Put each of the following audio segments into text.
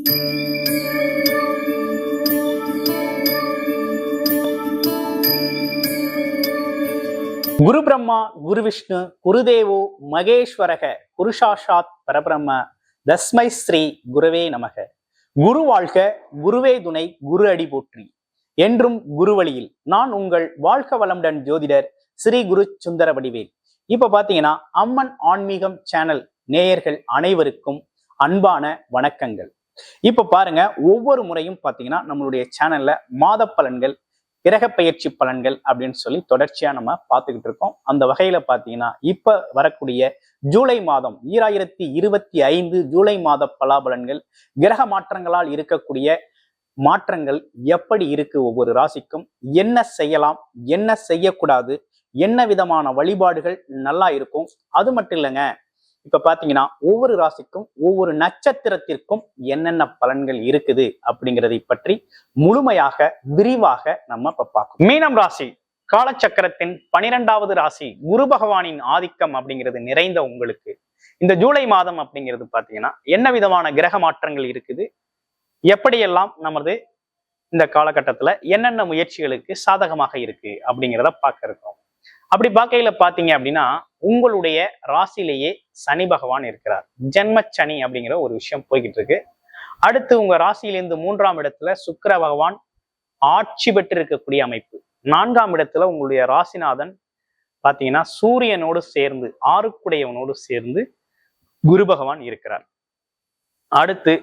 குரு பிரம்மா குரு விஷ்ணு குருதேவோ மகேஸ்வரக குருசாஷாத் பரபிரம்ம தஸ்மை ஸ்ரீ குருவே நமக. குரு வாழ்க, குருவே துணை, குரு அடி போற்றி. என்றும் குரு வழியில் நான் உங்கள் வாழ்க வளமுடன் ஜோதிடர் ஸ்ரீ குரு சுந்தர வடிவேல். இப்ப பாத்தீங்கன்னா அம்மன் ஆன்மீகம் சேனல் நேயர்கள் அனைவருக்கும் அன்பான வணக்கங்கள். இப்ப பாருங்க, ஒவ்வொரு முறையும் பாத்தீங்கன்னா நம்மளுடைய சேனல்ல மாத பலன்கள், கிரக பயிற்சி பலன்கள் அப்படின்னு சொல்லி தொடர்ச்சியா நம்ம பார்த்துக்கிட்டு இருக்கோம். அந்த வகையில பாத்தீங்கன்னா இப்ப வரக்கூடிய ஜூலை மாதம் 2025 ஜூலை மாத பலாபலன்கள், கிரக மாற்றங்களால் இருக்கக்கூடிய மாற்றங்கள் எப்படி இருக்கு, ஒவ்வொரு ராசிக்கும் என்ன செய்யலாம், என்ன செய்யக்கூடாது, என்ன விதமான வழிபாடுகள் நல்லா இருக்கும், அது மட்டும் இல்லைங்க. இப்ப பாத்தீங்கன்னா ஒவ்வொரு ராசிக்கும் ஒவ்வொரு நட்சத்திரத்திற்கும் என்னென்ன பலன்கள் இருக்குது அப்படிங்கிறதை பற்றி முழுமையாக விரிவாக நம்ம இப்ப பார்க்கணும். மீனம் ராசி காலச்சக்கரத்தின் 12வது ராசி. குரு பகவானின் ஆதிக்கம் அப்படிங்கிறது நிறைந்த உங்களுக்கு இந்த ஜூலை மாதம் அப்படிங்கிறது பாத்தீங்கன்னா என்ன விதமான கிரக மாற்றங்கள் இருக்குது, எப்படியெல்லாம் நமது இந்த காலகட்டத்துல என்னென்ன முயற்சிகளுக்கு சாதகமாக இருக்கு அப்படிங்கிறத பார்க்க இருக்கோம். அப்படி பார்க்கையில பாத்தீங்க அப்படின்னா உங்களுடைய ராசியிலேயே சனி பகவான் இருக்கிறார். ஜென்ம சனி அப்படிங்கிற ஒரு விஷயம் போய்கிட்டு இருக்கு. அடுத்து உங்க ராசியிலிருந்து 3ஆம் இடத்துல சுக்கிர பகவான் ஆட்சி பெற்று இருக்கக்கூடிய அமைப்பு. 4ஆம் இடத்துல உங்களுடைய ராசிநாதன் பாத்தீங்கன்னா சூரியனோடு சேர்ந்து 6க்குடையவனோடு சேர்ந்து குரு பகவான் இருக்கிறார். அடுத்து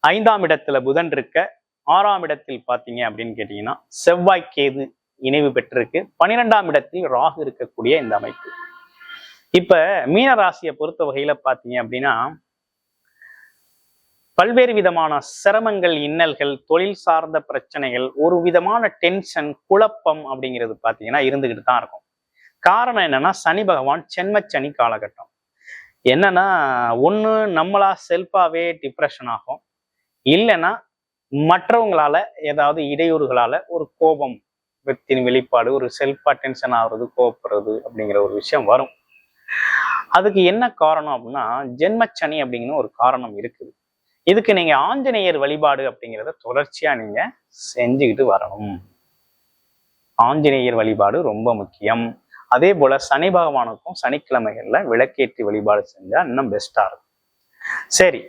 5ஆம் இடத்துல புதன் இருக்க, 6ஆம் இடத்தில் பாத்தீங்க அப்படின்னு கேட்டீங்கன்னா செவ்வாய் கேது இணைவு பெற்றிருக்கு. 12ஆம் இடத்தில் ராகு இருக்கக்கூடிய இந்த அமைப்பு. இப்ப மீன ராசியை பொறுத்த வகையில பாத்தீங்க அப்படின்னா பல்வேறு விதமான சிரமங்கள், இன்னல்கள், தொழில் சார்ந்த பிரச்சனைகள், ஒரு விதமான டென்ஷன், குழப்பம் அப்படிங்கிறது பாத்தீங்கன்னா இருந்துகிட்டு தான் இருக்கும். காரணம் என்னன்னா சனி பகவான் சென்மச்சனி காலகட்டம். என்னன்னா ஒண்ணு நம்மளா செல்ஃபாவே டிப்ரெஷன் ஆகும், இல்லைன்னா மற்றவங்களால ஏதாவது இடையூறுகளால ஒரு கோபம், व्यक्तिயின் வெளிப்பாடு, ஒரு செல்ஃபா டென்ஷன் ஆகுறது, கோபப்படுறது அப்படிங்கிற ஒரு விஷயம் வரும். அதுக்கு என்ன காரணம் அப்படின்னா ஜென்மச்சனி அப்படிங்கிற ஒரு காரணம் இருக்குது. இதுக்கு நீங்க ஆஞ்சநேயர் வழிபாடு அப்படிங்கிறத தொடர்ச்சியா நீங்க செஞ்சுக்கிட்டு வரணும். ஆஞ்சநேயர் வழிபாடு ரொம்ப முக்கியம். அதே போல சனி பகவானுக்கும் சனிக்கிழமைகள்ல விளக்கேற்றி வழிபாடு செஞ்சா இன்னும் பெஸ்டா இருக்கும். சரி,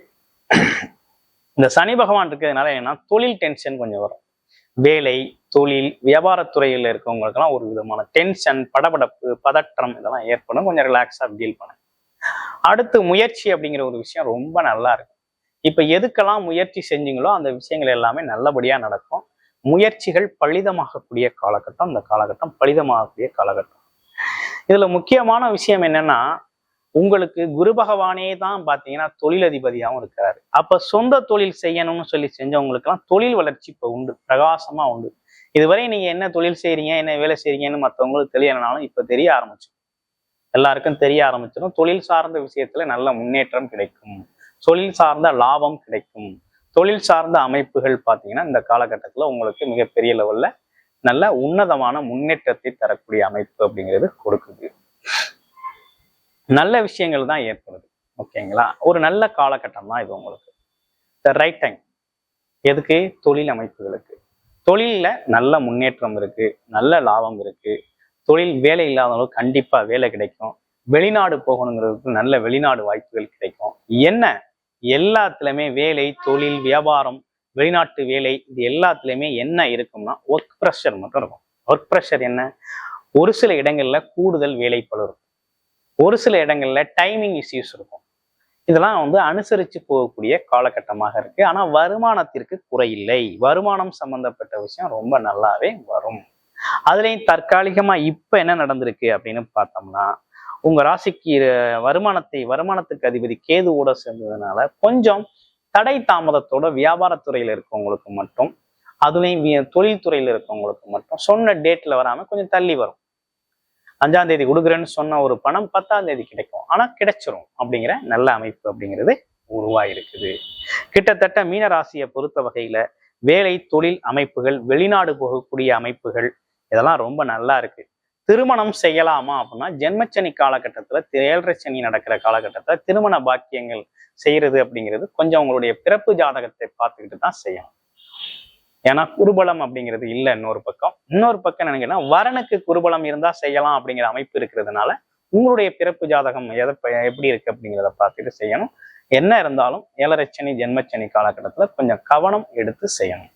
இந்த சனி பகவான் இருக்கிறதுனால என்னன்னா தொழில் டென்ஷன் கொஞ்சம் வரும். வேலை, தொழில், வியாபாரத்துறையில் இருக்கவங்களுக்கெல்லாம் ஒரு விதமான டென்ஷன், படபடப்பு, பதற்றம் இதெல்லாம் ஏற்படும். கொஞ்சம் ரிலாக்ஸா டீல் பண்ணுங்க. அடுத்து முயற்சி அப்படிங்கிற ஒரு விஷயம் ரொம்ப நல்லா இருக்கு. இப்ப எதுக்கெல்லாம் முயற்சி செஞ்சீங்களோ அந்த விஷயங்கள் எல்லாமே நல்லபடியா நடக்கும். முயற்சிகள் பலிதமாகக்கூடிய காலகட்டம் இந்த காலகட்டம், பலிதமாகக்கூடிய காலகட்டம். இதுல முக்கியமான விஷயம் என்னன்னா உங்களுக்கு குரு பகவானே தான் பாத்தீங்கன்னா தொழிலதிபதியாகவும் இருக்கிறாரு. அப்ப சொந்த தொழில் செய்யணும்னு சொல்லி செஞ்சவங்களுக்கு எல்லாம் தொழில் வளர்ச்சி இப்ப உண்டு, பிரகாசமா உண்டு. இதுவரை நீங்க என்ன தொழில் செய்றீங்க, என்ன வேலை செய்றீங்கன்னு மற்றவங்களுக்கு தெரியலனாலும் இப்ப தெரிய ஆரம்பிச்சிடும். எல்லாருக்கும் தெரிய ஆரம்பிச்சிடும். தொழில் சார்ந்த விஷயத்துல நல்ல முன்னேற்றம் கிடைக்கும், தொழில் சார்ந்த லாபம் கிடைக்கும். தொழில் சார்ந்த அமைப்புகள் பாத்தீங்கன்னா இந்த காலகட்டத்துல உங்களுக்கு மிகப்பெரிய லெவல்ல நல்ல உன்னதமான முன்னேற்றத்தை தரக்கூடிய அமைப்பு அப்படிங்கிறது கொடுக்குது. நல்ல விஷயங்கள் தான் ஏற்படுது. ஓகேங்களா, ஒரு நல்ல காலகட்டம் தான் இது உங்களுக்கு. The right time. எதுக்கு? தொழில் அமைப்புகளுக்கு. தொழில நல்ல முன்னேற்றம் இருக்கு, நல்ல லாபம் இருக்கு. தொழில் வேலை இல்லாதவங்களுக்கு கண்டிப்பா வேலை கிடைக்கும். வெளிநாடு போகணுங்கிறதுக்கு நல்ல வெளிநாடு வாய்ப்புகள் கிடைக்கும். என்ன எல்லாத்துலயுமே வேலை, தொழில், வியாபாரம், வெளிநாட்டு வேலை, இது எல்லாத்துலயுமே என்ன இருக்கும்னா ஒர்க் ப்ரெஷர் மட்டும் இருக்கும். ஒர்க் ப்ரெஷர் என்ன? ஒரு சில இடங்கள்ல கூடுதல் வேலைப்பளு இருக்கும், ஒரு சில இடங்கள்ல டைமிங் இஷ்யூஸ் இருக்கும். இதெல்லாம் அனுசரிச்சு போகக்கூடிய காலகட்டமாக இருக்கு. ஆனா வருமானத்திற்கு குறையில்லை. வருமானம் சம்பந்தப்பட்ட விஷயம் ரொம்ப நல்லாவே வரும். அதுலயும் தற்காலிகமா இப்ப என்ன நடந்திருக்கு அப்படின்னு பார்த்தோம்னா உங்க ராசிக்கு வருமானத்துக்கு அதிபதி கேதுவோட சேர்ந்ததுனால கொஞ்சம் தடை தாமதத்தோட வியாபாரத்துறையில இருக்கவங்களுக்கு மட்டும், அதுலயும் தொழில்துறையில இருக்கவங்களுக்கு மட்டும் சொன்ன டேட்ல வராம கொஞ்சம் தள்ளி வரும். 5ஆம் தேதி கொடுக்குறேன்னு சொன்ன ஒரு பணம் 10ஆம் தேதி கிடைக்கும், ஆனா கிடைச்சிரும் அப்படிங்கிற நல்ல அமைப்பு அப்படிங்கிறது உருவாயிருக்குது. கிட்டத்தட்ட மீன ராசியை பொறுத்த வகையில வேலை, தொழில் அமைப்புகள், வெளிநாடு போகக்கூடிய அமைப்புகள் இதெல்லாம் ரொம்ப நல்லா இருக்கு. திருமணம் செய்யலாமா அப்படின்னா ஜென்மச்சனி காலகட்டத்துல 7.5 சனி நடக்கிற காலகட்டத்துல திருமண பாக்கியங்கள் செய்யறது அப்படிங்கிறது கொஞ்சம் உங்களுடைய பிறப்பு ஜாதகத்தை பார்த்துக்கிட்டு தான் செய்யணும். ஏன்னா குருபலம் அப்படிங்கிறது இல்லை. இன்னொரு பக்கம் நினைக்கிறேன்னா வரனுக்கு குருபலம் இருந்தா செய்யலாம் அப்படிங்கிற அமைப்பு இருக்கிறதுனால உங்களுடைய பிறப்பு ஜாதகம் எப்படி இருக்கு அப்படிங்கிறத பார்த்துட்டு செய்யணும். என்ன இருந்தாலும் 7.5 சனி ஜென்மச்சனி காலகட்டத்துல கொஞ்சம் கவனம் எடுத்து செய்யணும்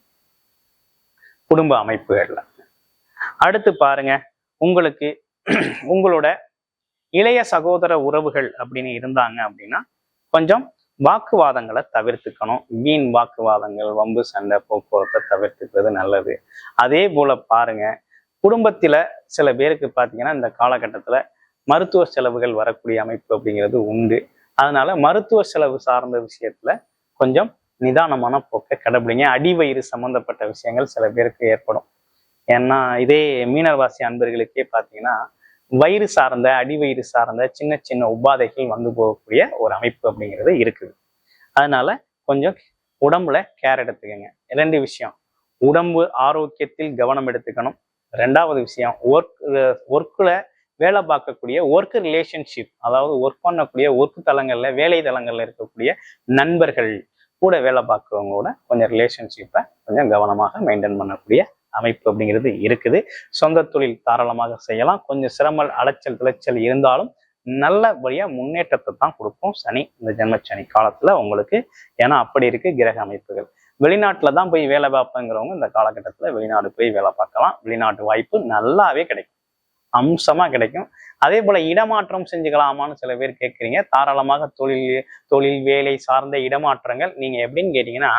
குடும்ப அமைப்புகள்ல. அடுத்து பாருங்க, உங்களுக்கு உங்களோட இளைய சகோதர உறவுகள் அப்படின்னு இருந்தாங்க அப்படின்னா கொஞ்சம் வாக்குவாதங்களை தவிர்த்துக்கணும். வீண் வாக்குவாதங்கள், வம்பு, சண்டை, போக்குவரத்தை தவிர்த்துக்கிறது நல்லது. அதே போல பாருங்க, குடும்பத்துல சில பேருக்கு பார்த்தீங்கன்னா இந்த காலகட்டத்துல மருத்துவ செலவுகள் வரக்கூடிய அமைப்பு அப்படிங்கிறது உண்டு. அதனால மருத்துவ செலவு சார்ந்த விஷயத்துல கொஞ்சம் நிதானமான போக்கை கடைபிடிங்க. அடிவயிறு சம்பந்தப்பட்ட விஷயங்கள் சில பேருக்கு ஏற்படும். ஏன்னா இதே மீனராசி அன்பர்களுக்கே பார்த்தீங்கன்னா வயிறு சார்ந்த, அடிவயிறு சார்ந்த சின்ன சின்ன உபாதைகள் வந்து போகக்கூடிய ஒரு அமைப்பு அப்படிங்கிறது இருக்குது. அதனால கொஞ்சம் உடம்புல கேர் எடுத்துக்கங்க. 2 விஷயம், உடம்பு ஆரோக்கியத்தில் கவனம் எடுத்துக்கணும். 2வது விஷயம், ஒர்க்ல வேலை பார்க்கக்கூடிய ஒர்க் ரிலேஷன்ஷிப், அதாவது ஒர்க் பண்ணக்கூடிய ஒர்க் தளங்கள்ல, வேலை தளங்கள்ல இருக்கக்கூடிய நண்பர்கள் கூட வேலை பார்க்குறவங்களோட கொஞ்சம் ரிலேஷன்ஷிப்பை கொஞ்சம் கவனமாக மெயின்டைன் பண்ணக்கூடிய அமைப்பு அப்படிங்கிறது இருக்குது. சொந்த தொழில் தாராளமாக செய்யலாம். கொஞ்சம் சிரமல், அலைச்சல், விளைச்சல் இருந்தாலும் நல்லபடியா முன்னேற்றத்தை தான் கொடுக்கும் சனி இந்த ஜென்மச்சனி காலத்துல உங்களுக்கு. ஏன்னா அப்படி இருக்கு கிரக அமைப்புகள். வெளிநாட்டுல தான் போய் வேலை பார்ப்பேங்கிறவங்க இந்த காலகட்டத்துல வெளிநாடு போய் வேலை பார்க்கலாம். வெளிநாட்டு வாய்ப்பு நல்லாவே கிடைக்கும், அம்சமா கிடைக்கும். அதே போல இடமாற்றம் செஞ்சுக்கலாமான்னு சில பேர் கேட்குறீங்க. தாராளமாக தொழில் வேலை சார்ந்த இடமாற்றங்கள் நீங்க எப்படின்னு கேட்டீங்கன்னா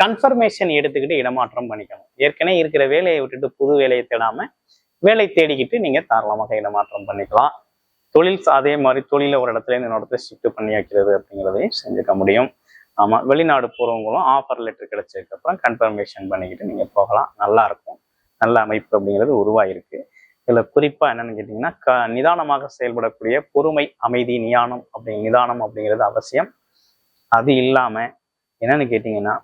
கன்ஃபர்மேஷன் எடுத்துக்கிட்டு இடமாற்றம் பண்ணிக்கணும். ஏற்கனவே இருக்கிற வேலையை விட்டுட்டு புது வேலையை தேடாம வேலை தேடிக்கிட்டு நீங்க தாராளமாக இடமாற்றம் பண்ணிக்கலாம். அதே மாதிரி தொழில ஒரு இடத்துல இருந்து இன்னொரு இடத்துல ஷிஃப்ட் பண்ணி வைக்கிறது அப்படிங்கிறதையும் செஞ்சுக்க முடியும். ஆமா, வெளிநாடு போறவங்களும் ஆஃபர் லெட்டர் கிடைச்சதுக்கு அப்புறம் கன்ஃபர்மேஷன் பண்ணிக்கிட்டு நீங்க போகலாம். நல்லா இருக்கும். நல்ல அமைப்பு அப்படிங்கிறது உருவாயிருக்கு. இதுல குறிப்பா என்னன்னு கேட்டீங்கன்னா நிதானமாக செயல்படக்கூடிய பொறுமை, அமைதி, நிதானம் அப்படிங்கிறது அவசியம். அது இல்லாம என்னன்னு கேட்டீங்கன்னா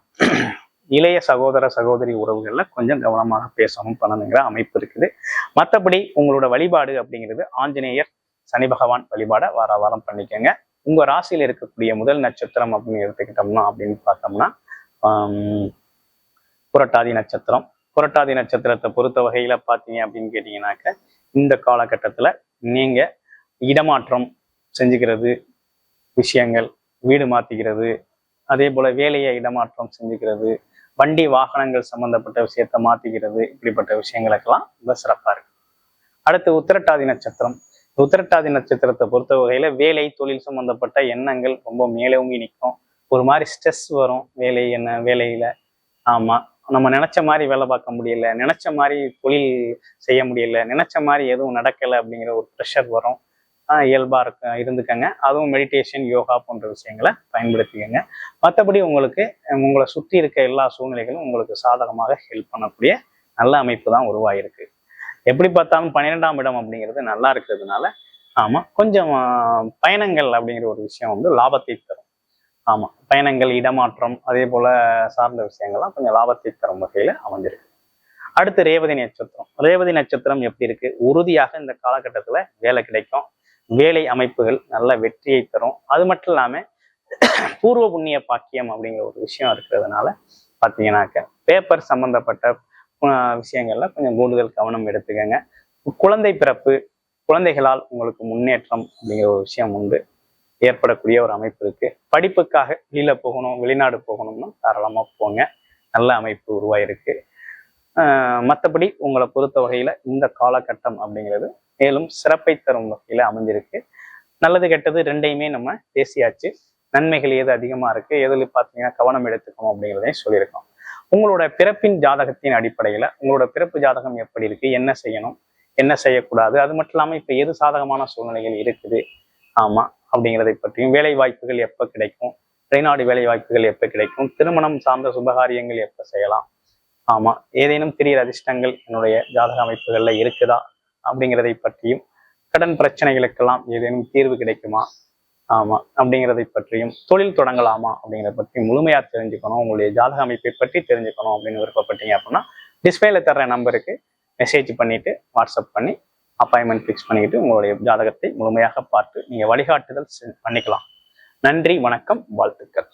இளைய சகோதர சகோதரி உறவுகள்ல கொஞ்சம் கவனமாக பேசணும் பண்ணணுங்கிற அமைப்பு இருக்குது. மற்றபடி உங்களோட வழிபாடு அப்படிங்கிறது ஆஞ்சநேயர், சனி பகவான் வழிபாடை வாரம் பண்ணிக்கோங்க. உங்க ராசியில் இருக்கக்கூடிய முதல் நட்சத்திரம் அப்படின்னு எடுத்துக்கிட்டோம்னா அப்படின்னு பார்த்தோம்னா புரட்டாதி நட்சத்திரம். புரட்டாதி நட்சத்திரத்தை பொறுத்த வகையில பார்த்தீங்க அப்படின்னு கேட்டீங்கன்னாக்க இந்த காலகட்டத்துல நீங்க இடமாற்றம் செஞ்சுக்கிறது விஷயங்கள், வீடு மாத்திக்கிறது, அதே போல வேலையை இடமாற்றம் செஞ்சுக்கிறது, வண்டி வாகனங்கள் சம்பந்தப்பட்ட விஷயத்த மாத்திக்கிறது, இப்படிப்பட்ட விஷயங்களுக்கெல்லாம் ரொம்ப சிறப்பா இருக்கு. அடுத்து உத்திரட்டாதி நட்சத்திரம். உத்திரட்டாதி நட்சத்திரத்தை பொறுத்த வகையில வேலை தொழில் சம்பந்தப்பட்ட எண்ணங்கள் ரொம்ப மேலோங்கி நிற்கும். ஒரு மாதிரி ஸ்ட்ரெஸ் வரும் வேலையில. ஆமா, நம்ம நினைச்ச மாதிரி வேலை பார்க்க முடியல, நினைச்ச மாதிரி தொழில் செய்ய முடியல, நினைச்ச மாதிரி எதுவும் நடக்கலை அப்படிங்கிற ஒரு ப்ரெஷர் வரும். இயல்பா இருந்துக்கங்க. அதுவும் மெடிடேஷன், யோகா போன்ற விஷயங்களை பயன்படுத்திக்கங்க. மற்றபடி உங்களை சுற்றி இருக்க எல்லா சூழ்நிலைகளும் உங்களுக்கு சாதகமாக ஹெல்ப் பண்ணக்கூடிய நல்ல அமைப்பு தான் உருவாயிருக்கு. எப்படி பார்த்தாலும் 12ஆம் இடம் அப்படிங்கிறது நல்லா இருக்கிறதுனால ஆமா கொஞ்சம் பயணங்கள் அப்படிங்கிற ஒரு விஷயம் வந்து லாபத்தை தரும். ஆமா, பயணங்கள், இடமாற்றம், அதே போல சார்ந்த விஷயங்கள்லாம் கொஞ்சம் லாபத்தை தரும் வகையில அமைஞ்சிருக்கு. அடுத்து ரேவதி நட்சத்திரம். ரேவதி நட்சத்திரம் எப்படி இருக்கு? உறுதியாக இந்த காலகட்டத்துல வேலை கிடைக்கும். வேலை அமைப்புகள் நல்ல வெற்றியை தரும். அது மட்டும் இல்லாம பூர்வ புண்ணிய பாக்கியம் அப்படிங்கிற ஒரு விஷயம் இருக்கிறதுனால பார்த்தீங்கன்னாக்க பேப்பர் சம்பந்தப்பட்ட விஷயங்கள்ல கொஞ்சம் கூடுதல் கவனம் எடுத்துக்கங்க. குழந்தை பிறப்பு, குழந்தைகளால் உங்களுக்கு முன்னேற்றம் அப்படிங்கிற ஒரு விஷயம் உண்டு, ஏற்படக்கூடிய ஒரு அமைப்பு இருக்கு. படிப்புக்காக வெளியில போகணும், வெளிநாடு போகணும்னா தாராளமா போங்க. நல்ல அமைப்பு உருவாயிருக்கு. மற்றபடி உங்களை பொறுத்த வகையில இந்த காலகட்டம் அப்படிங்கிறது மேலும் சிறப்பை தரும் வகையில அமைஞ்சிருக்கு. நல்லது கெட்டது ரெண்டையுமே நம்ம பேசியாச்சு. நன்மைகள் எது அதிகமா இருக்கு, எதில் பார்த்தீங்கன்னா கவனம் எடுத்துக்கணும் அப்படிங்கிறதையும் சொல்லியிருக்கோம். உங்களோட பிறப்பின் ஜாதகத்தின் அடிப்படையில உங்களோட பிறப்பு ஜாதகம் எப்படி இருக்கு, என்ன செய்யணும், என்ன செய்யக்கூடாது, அது மட்டும் இல்லாம இப்ப எது சாதகமான சூழ்நிலைகள் இருக்குது ஆமா அப்படிங்கிறதை பற்றியும், வேலை வாய்ப்புகள் எப்போ கிடைக்கும், வெளிநாடு வேலை வாய்ப்புகள் எப்போ கிடைக்கும், திருமணம் சார்ந்த சுபகாரியங்கள் எப்போ செய்யலாம், ஆமா ஏதேனும் திடீர் அதிர்ஷ்டங்கள் என்னுடைய ஜாதக அமைப்புகள்ல இருக்குதா அப்படிங்கிறதை பற்றியும், கடன் பிரச்சனைகளுக்கெல்லாம் ஏதேனும் தீர்வு கிடைக்குமா ஆமா அப்படிங்கிறதை பற்றியும், தொழில் தொடங்கலாமா அப்படிங்கிறத பற்றி முழுமையா தெரிஞ்சுக்கணும், உங்களுடைய ஜாதக அமைப்பை பற்றி தெரிஞ்சுக்கணும் அப்படின்னு விருப்பப்பட்டீங்க அப்படின்னா டிஸ்பிளேல தர்ற நம்பருக்கு மெசேஜ் பண்ணிட்டு வாட்ஸ்அப் பண்ணி அப்பாயின்மெண்ட் ஃபிக்ஸ் பண்ணிக்கிட்டு உங்களுடைய ஜாதகத்தை முழுமையாக பார்த்து நீங்க வழிகாட்டுதல் பண்ணிக்கலாம். நன்றி, வணக்கம், வாழ்த்துக்கள்.